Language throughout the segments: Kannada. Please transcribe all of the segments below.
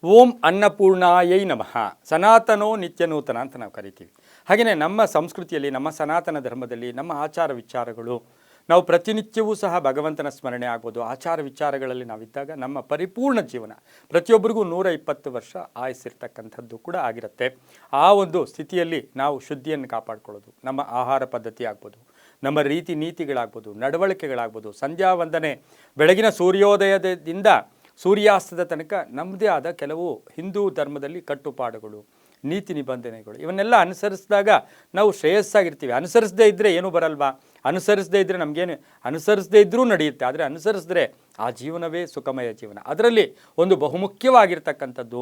ಓಂ ಅನ್ನಪೂರ್ಣಾಯೈ ನಮಃ. ಸನಾತನೋ ನಿತ್ಯನೂತನ ಅಂತ ನಾವು ಕರಿತೀವಿ. ಹಾಗೆಯೇ ನಮ್ಮ ಸಂಸ್ಕೃತಿಯಲ್ಲಿ, ನಮ್ಮ ಸನಾತನ ಧರ್ಮದಲ್ಲಿ, ನಮ್ಮ ಆಚಾರ ವಿಚಾರಗಳು, ನಾವು ಪ್ರತಿನಿತ್ಯವೂ ಸಹ ಭಗವಂತನ ಸ್ಮರಣೆ ಆಗ್ಬೋದು. ಆಚಾರ ವಿಚಾರಗಳಲ್ಲಿ ನಾವಿದ್ದಾಗ ನಮ್ಮ ಪರಿಪೂರ್ಣ ಜೀವನ, ಪ್ರತಿಯೊಬ್ಬರಿಗೂ 120 ವರ್ಷ ಆಯಸ್ಸಿರ್ತಕ್ಕಂಥದ್ದು ಕೂಡ ಆಗಿರುತ್ತೆ. ಆ ಒಂದು ಸ್ಥಿತಿಯಲ್ಲಿ ನಾವು ಶುದ್ಧಿಯನ್ನು ಕಾಪಾಡ್ಕೊಳ್ಳೋದು, ನಮ್ಮ ಆಹಾರ ಪದ್ಧತಿ ಆಗ್ಬೋದು, ನಮ್ಮ ರೀತಿ ನೀತಿಗಳಾಗ್ಬೋದು, ನಡವಳಿಕೆಗಳಾಗ್ಬೋದು, ಸಂಧ್ಯಾ ವಂದನೆ, ಬೆಳಗಿನ ಸೂರ್ಯೋದಯದಿಂದ ಸೂರ್ಯಾಸ್ತದ ತನಕ ನಮ್ಮದೇ ಆದ ಕೆಲವು ಹಿಂದೂ ಧರ್ಮದಲ್ಲಿ ಕಟ್ಟುಪಾಡುಗಳು, ನೀತಿ ನಿಬಂಧನೆಗಳು, ಇವನ್ನೆಲ್ಲ ಅನುಸರಿಸಿದಾಗ ನಾವು ಶ್ರೇಯಸ್ಸಾಗಿರ್ತೀವಿ. ಅನುಸರಿಸದೇ ಇದ್ದರೆ ಏನೂ ಬರಲ್ವಾ? ಅನುಸರಿಸದೇ ಇದ್ದರೆ ನಮಗೇನು, ಅನುಸರಿಸದೇ ಇದ್ದರೂ ನಡೆಯುತ್ತೆ. ಆದರೆ ಅನುಸರಿಸಿದ್ರೆ ಆ ಜೀವನವೇ ಸುಖಮಯ ಜೀವನ. ಅದರಲ್ಲಿ ಒಂದು ಬಹುಮುಖ್ಯವಾಗಿರ್ತಕ್ಕಂಥದ್ದು,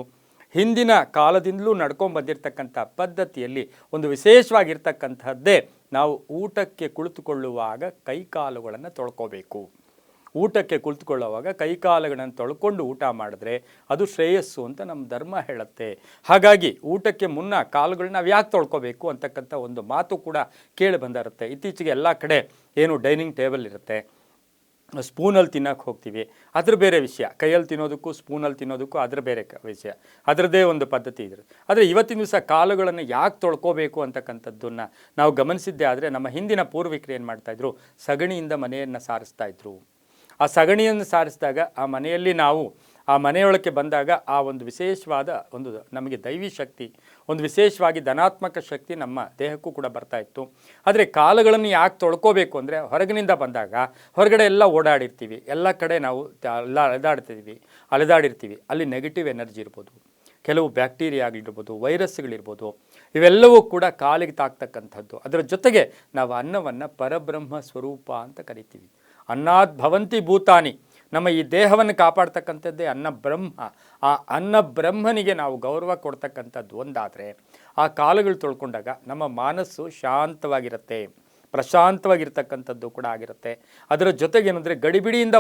ಹಿಂದಿನ ಕಾಲದಿಂದಲೂ ನಡ್ಕೊಂಡು ಬಂದಿರತಕ್ಕಂಥ ಪದ್ಧತಿಯಲ್ಲಿ ಒಂದು ವಿಶೇಷವಾಗಿರ್ತಕ್ಕಂಥದ್ದೇ ನಾವು ಊಟಕ್ಕೆ ಕುಳಿತುಕೊಳ್ಳುವಾಗ ಕೈಕಾಲುಗಳನ್ನು ತೊಳ್ಕೋಬೇಕು. ಊಟಕ್ಕೆ ಕುಳಿತುಕೊಳ್ಳುವಾಗ ಕೈಕಾಲುಗಳನ್ನು ತೊಳ್ಕೊಂಡು ಊಟ ಮಾಡಿದ್ರೆ ಅದು ಶ್ರೇಯಸ್ಸು ಅಂತ ನಮ್ಮ ಧರ್ಮ ಹೇಳುತ್ತೆ. ಹಾಗಾಗಿ ಊಟಕ್ಕೆ ಮುನ್ನ ಕಾಲುಗಳನ್ನ ನಾವು ಯಾಕೆ ತೊಳ್ಕೊಬೇಕು ಅಂತಕ್ಕಂಥ ಒಂದು ಮಾತು ಕೂಡ ಕೇಳಿ ಬಂದಿರುತ್ತೆ. ಇತ್ತೀಚೆಗೆ ಎಲ್ಲ ಕಡೆ ಏನು ಡೈನಿಂಗ್ ಟೇಬಲ್ ಇರುತ್ತೆ, ಸ್ಪೂನಲ್ಲಿ ತಿನ್ನೋಕ್ಕೆ ಹೋಗ್ತೀವಿ, ಅದ್ರ ಬೇರೆ ವಿಷಯ. ಕೈಯಲ್ಲಿ ತಿನ್ನೋದಕ್ಕೂ ಸ್ಪೂನಲ್ಲಿ ತಿನ್ನೋದಕ್ಕೂ ಅದ್ರ ಬೇರೆ ವಿಷಯ, ಅದರದ್ದೇ ಒಂದು ಪದ್ಧತಿ ಇದ್ರೆ. ಆದರೆ ಇವತ್ತಿನ ದಿವಸ ಕಾಲುಗಳನ್ನು ಯಾಕೆ ತೊಳ್ಕೋಬೇಕು ಅಂತಕ್ಕಂಥದ್ದನ್ನು ನಾವು ಗಮನಿಸಿದ್ದೇ ಆದರೆ, ನಮ್ಮ ಹಿಂದಿನ ಪೂರ್ವಿಕರು ಏನು ಮಾಡ್ತಾಯಿದ್ರು, ಸಗಣಿಯಿಂದ ಮನೆಯನ್ನು ಸಾರಿಸ್ತಾ ಇದ್ರು. ಆ ಸಗಣಿಯನ್ನು ಸಾರಿಸಿದಾಗ ಆ ಮನೆಯಲ್ಲಿ ನಾವು ಆ ಮನೆಯೊಳಕ್ಕೆ ಬಂದಾಗ ಆ ಒಂದು ವಿಶೇಷವಾದ ಒಂದು ನಮಗೆ ದೈವಿ ಶಕ್ತಿ, ಒಂದು ವಿಶೇಷವಾಗಿ ಧನಾತ್ಮಕ ಶಕ್ತಿ ನಮ್ಮ ದೇಹಕ್ಕೂ ಕೂಡ ಬರ್ತಾಯಿತ್ತು. ಆದರೆ ಕಾಲುಗಳನ್ನು ಯಾಕೆ ತೊಳ್ಕೋಬೇಕು ಅಂದರೆ, ಹೊರಗಿನಿಂದ ಬಂದಾಗ ಹೊರಗಡೆ ಎಲ್ಲ ಓಡಾಡಿರ್ತೀವಿ, ಎಲ್ಲ ಕಡೆ ನಾವು ಎಲ್ಲ ಅಲೆದಾಡಿರ್ತೀವಿ. ಅಲ್ಲಿ ನೆಗೆಟಿವ್ ಎನರ್ಜಿ ಇರ್ಬೋದು, ಕೆಲವು ಬ್ಯಾಕ್ಟೀರಿಯಾ ಆಗಿರ್ಬೋದು, ವೈರಸ್ಗಳಿರ್ಬೋದು, ಇವೆಲ್ಲವೂ ಕೂಡ ಕಾಲಿಗೆ ತಾಕ್ತಕ್ಕಂಥದ್ದು. ಅದರ ಜೊತೆಗೆ ನಾವು ಅನ್ನವನ್ನು ಪರಬ್ರಹ್ಮ ಸ್ವರೂಪ ಅಂತ ಕರಿತೀವಿ. ಅನ್ನಾದ್ ಭವಂತಿ ಭೂತಾನಿ. ನಮ್ಮ ಈ ದೇಹವನ್ನು ಕಾಪಾಡ್ತಕ್ಕಂಥದ್ದೇ ಅನ್ನ ಬ್ರಹ್ಮ. ಆ ಅನ್ನ ಬ್ರಹ್ಮನಿಗೆ ನಾವು ಗೌರವ ಕೊಡ್ತಕ್ಕಂಥದ್ದು ಒಂದಾದರೆ, ಆ ಕಾಲುಗಳು ತೊಳ್ಕೊಂಡಾಗ ನಮ್ಮ ಮನಸ್ಸು ಶಾಂತವಾಗಿರುತ್ತೆ, ಪ್ರಶಾಂತವಾಗಿರ್ತಕ್ಕಂಥದ್ದು ಕೂಡ ಆಗಿರುತ್ತೆ. ಅದರ ಜೊತೆಗೇನೆಂದರೆ ಗಡಿಬಿಡಿಯಿಂದ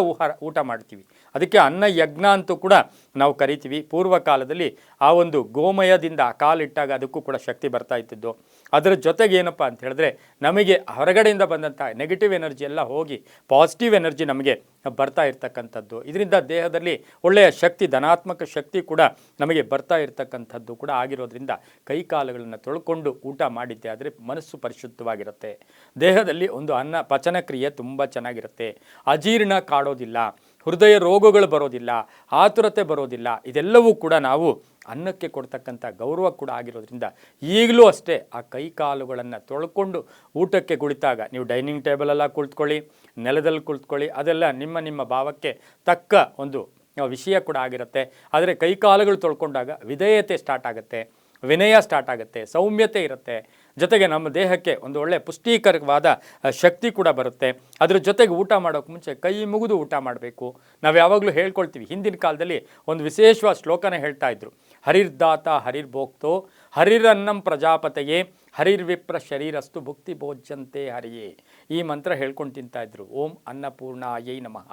ಊಟ ಮಾಡ್ತೀವಿ. ಅದಕ್ಕೆ ಅನ್ನ ಯಜ್ಞ ಅಂತೂ ಕೂಡ ನಾವು ಕರಿತೀವಿ. ಪೂರ್ವ ಕಾಲದಲ್ಲಿ ಆ ಒಂದು ಗೋಮಯದಿಂದ ಕಾಲಿಟ್ಟಾಗ ಅದಕ್ಕೂ ಕೂಡ ಶಕ್ತಿ ಬರ್ತಾ ಇತ್ತಿದ್ದು. ಅದರ ಜೊತೆಗೆ ಏನಪ್ಪ ಅಂತ ಹೇಳಿದ್ರೆ, ನಮಗೆ ಹೊರಗಡೆಯಿಂದ ಬಂದಂಥ ನೆಗೆಟಿವ್ ಎನರ್ಜಿ ಎಲ್ಲ ಹೋಗಿ ಪಾಸಿಟಿವ್ ಎನರ್ಜಿ ನಮಗೆ ಬರ್ತಾ ಇರ್ತಕ್ಕಂಥದ್ದು. ಇದರಿಂದ ದೇಹದಲ್ಲಿ ಒಳ್ಳೆಯ ಶಕ್ತಿ, ಧನಾತ್ಮಕ ಶಕ್ತಿ ಕೂಡ ನಮಗೆ ಬರ್ತಾ ಇರ್ತಕ್ಕಂಥದ್ದು ಕೂಡ ಆಗಿರೋದ್ರಿಂದ ಕೈಕಾಲುಗಳನ್ನು ತೊಳ್ಕೊಂಡು ಊಟ ಮಾಡಿದ್ದೆ ಆದರೆ ಮನಸ್ಸು ಪರಿಶುದ್ಧವಾಗಿರುತ್ತೆ. ದೇಹದಲ್ಲಿ ಒಂದು ಅನ್ನ ಪಚನ ಕ್ರಿಯೆ ತುಂಬ ಚೆನ್ನಾಗಿರುತ್ತೆ. ಅಜೀರ್ಣ ಕಾಡೋದಿಲ್ಲ, ಹೃದಯ ರೋಗಗಳು ಬರೋದಿಲ್ಲ, ಆತುರತೆ ಬರೋದಿಲ್ಲ. ಇದೆಲ್ಲವೂ ಕೂಡ ನಾವು ಅನ್ನಕ್ಕೆ ಕೊಡ್ತಕ್ಕಂಥ ಗೌರವ ಕೂಡ ಆಗಿರೋದ್ರಿಂದ ಈಗಲೂ ಅಷ್ಟೇ ಆ ಕೈಕಾಲುಗಳನ್ನು ತೊಳ್ಕೊಂಡು ಊಟಕ್ಕೆ ಕುಳಿತಾಗ, ನೀವು ಡೈನಿಂಗ್ ಟೇಬಲೆಲ್ಲ ಕುಳಿತುಕೊಳ್ಳಿ, ನೆಲದಲ್ಲಿ ಕುಳಿತುಕೊಳ್ಳಿ, ಅದೆಲ್ಲ ನಿಮ್ಮ ಭಾವಕ್ಕೆ ತಕ್ಕ ಒಂದು ವಿಷಯ ಕೂಡ ಆಗಿರುತ್ತೆ. ಆದರೆ ಕೈಕಾಲುಗಳು ತೊಳ್ಕೊಂಡಾಗ ವಿಧೇಯತೆ ಸ್ಟಾರ್ಟ್ ಆಗುತ್ತೆ, ವಿನಯ ಸ್ಟಾರ್ಟ್ ಆಗುತ್ತೆ, ಸೌಮ್ಯತೆ ಇರುತ್ತೆ. ಜೊತೆಗೆ ನಮ್ಮ ದೇಹಕ್ಕೆ ಒಂದು ಒಳ್ಳೆಯ ಪುಷ್ಟೀಕರವಾದ ಶಕ್ತಿ ಕೂಡ ಬರುತ್ತೆ. ಅದ್ರ ಜೊತೆಗೆ ಊಟ ಮಾಡೋಕ್ಕೆ ಮುಂಚೆ ಕೈ ಮುಗಿದು ಊಟ ಮಾಡಬೇಕು. ನಾವು ಯಾವಾಗಲೂ ಹೇಳ್ಕೊಳ್ತೀವಿ, ಹಿಂದಿನ ಕಾಲದಲ್ಲಿ ಒಂದು ವಿಶೇಷವಾದ ಶ್ಲೋಕನ ಹೇಳ್ತಾ ಇದ್ರು, ಹರಿರ್ದಾತ ಹರಿರ್ಭೋಕ್ತೋ ಹರಿರನ್ನಂ ಪ್ರಜಾಪತೆಯೇ ಹರಿರ್ವಿಪ್ರ ಶರೀರಸ್ತು ಭುಕ್ತಿ ಭೋಜ್ಯಂತೆ ಹರಿಯೇ. ಈ ಮಂತ್ರ ಹೇಳ್ಕೊಂಡು ತಿಂತಾಯಿದ್ರು. ಓಂ ಅನ್ನಪೂರ್ಣಾಯೈ ನಮಃ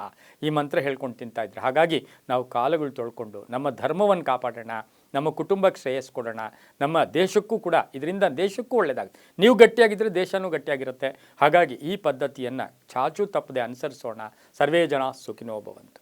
ಈ ಮಂತ್ರ ಹೇಳ್ಕೊಂಡು ತಿಂತಾಯಿದ್ರು. ಹಾಗಾಗಿ ನಾವು ಕಾಲುಗಳು ತೊಳ್ಕೊಂಡು ನಮ್ಮ ಧರ್ಮವನ್ನು ಕಾಪಾಡೋಣ, ನಮ್ಮ ಕುಟುಂಬಕ್ಕೆ ಶ್ರೇಯಸ್ ಕೊಡೋಣ, ನಮ್ಮ ದೇಶಕ್ಕೂ ಕೂಡ, ಇದರಿಂದ ದೇಶಕ್ಕೂ ಒಳ್ಳೆಯದಾಗುತ್ತೆ. ನೀವು ಗಟ್ಟಿಯಾಗಿದ್ದರೆ ದೇಶನೂ ಗಟ್ಟಿಯಾಗಿರುತ್ತೆ. ಹಾಗಾಗಿ ಈ ಪದ್ಧತಿಯನ್ನು ಚಾಚೂ ತಪ್ಪದೆ ಅನುಸರಿಸೋಣ. ಸರ್ವೇ ಜನ ಸುಖಿನೋ ಭವಂತು.